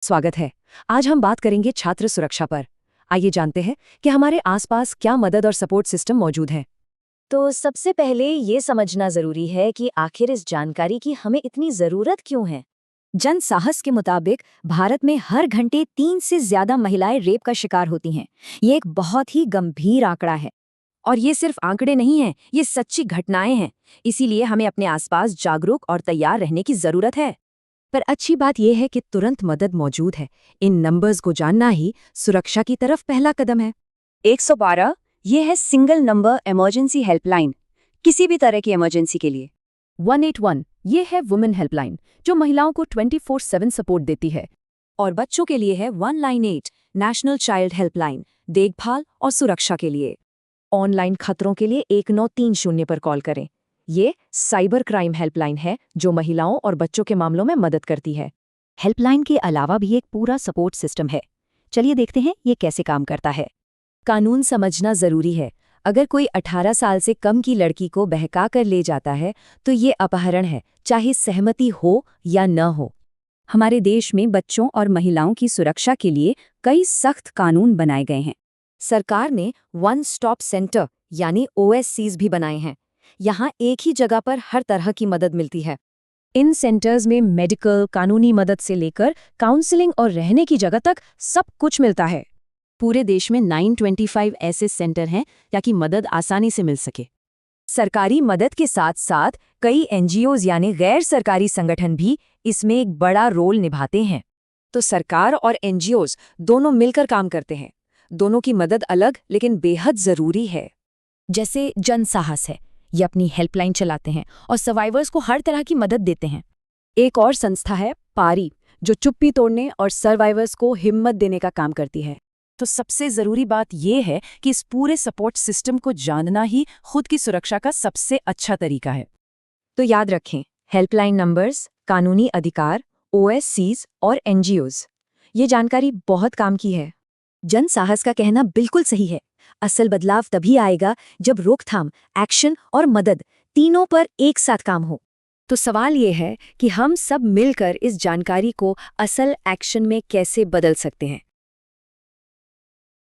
स्वागत है। आज हम बात करेंगे छात्र सुरक्षा पर। आइए जानते हैं कि हमारे आसपास क्या मदद और सपोर्ट सिस्टम मौजूद हैं। तो सबसे पहले ये समझना जरूरी है कि आखिर इस जानकारी की हमें इतनी जरूरत क्यों है। जनसाहस के मुताबिक भारत में हर घंटे 3 से ज्यादा महिलाएं रेप का शिकार होती हैं। ये एक बहुत ही गंभीर आंकड़ा है। और ये सिर्फ आंकड़े नहीं हैं, ये सच्ची घटनाएं हैं। इसीलिए हमें अपने आसपास जागरूक और तैयार रहने की जरूरत है। पर अच्छी बात यह है कि तुरंत मदद मौजूद है। इन नंबर्स को जानना ही सुरक्षा की तरफ पहला कदम है। 112 ये है सिंगल नंबर इमरजेंसी हेल्पलाइन, किसी भी तरह की इमरजेंसी के लिए। 181 ये है वुमेन हेल्पलाइन, जो महिलाओं को 24/7 सपोर्ट देती है। और बच्चों के लिए है 198 नेशनल चाइल्ड हेल्पलाइन, देखभाल और सुरक्षा के लिए। ऑनलाइन खतरों के लिए 1930 पर कॉल करें। ये साइबर क्राइम हेल्पलाइन है, जो महिलाओं और बच्चों के मामलों में मदद करती है। हेल्पलाइन के अलावा भी एक पूरा सपोर्ट सिस्टम है। चलिए देखते हैं ये कैसे काम करता है। कानून समझना जरूरी है। अगर कोई 18 साल से कम की लड़की को बहका कर ले जाता है तो ये अपहरण है, चाहे सहमति हो या न हो। हमारे देश में बच्चों और महिलाओं की सुरक्षा के लिए कई सख्त कानून बनाए गए हैं। सरकार ने वन स्टॉप सेंटर यानी OSCs भी बनाए हैं। यहाँ एक ही जगह पर हर तरह की मदद मिलती है। इन सेंटर्स में मेडिकल, कानूनी मदद से लेकर काउंसलिंग और रहने की जगह तक सब कुछ मिलता है। पूरे देश में 925 ऐसे सेंटर हैं ताकि मदद आसानी से मिल सके। सरकारी मदद के साथ साथ कई NGOs यानी गैर सरकारी संगठन भी इसमें एक बड़ा रोल निभाते हैं। तो सरकार और NGOs दोनों मिलकर काम करते हैं। दोनों की मदद अलग लेकिन बेहद जरूरी है। जैसे जनसाहस है, ये अपनी हेल्पलाइन चलाते हैं और सर्वाइवर्स को हर तरह की मदद देते हैं। एक और संस्था है पारी, जो चुप्पी तोड़ने और सर्वाइवर्स को हिम्मत देने का काम करती है। तो सबसे जरूरी बात यह है कि इस पूरे सपोर्ट सिस्टम को जानना ही खुद की सुरक्षा का सबसे अच्छा तरीका है। तो याद रखें, हेल्पलाइन नंबर्स, कानूनी अधिकार, OSCs और NGOs, ये जानकारी बहुत काम की है। जनसाहस का कहना बिल्कुल सही है। असल बदलाव तभी आएगा जब रोकथाम, एक्शन और मदद तीनों पर एक साथ काम हो। तो सवाल ये है कि हम सब मिलकर इस जानकारी को असल एक्शन में कैसे बदल सकते हैं।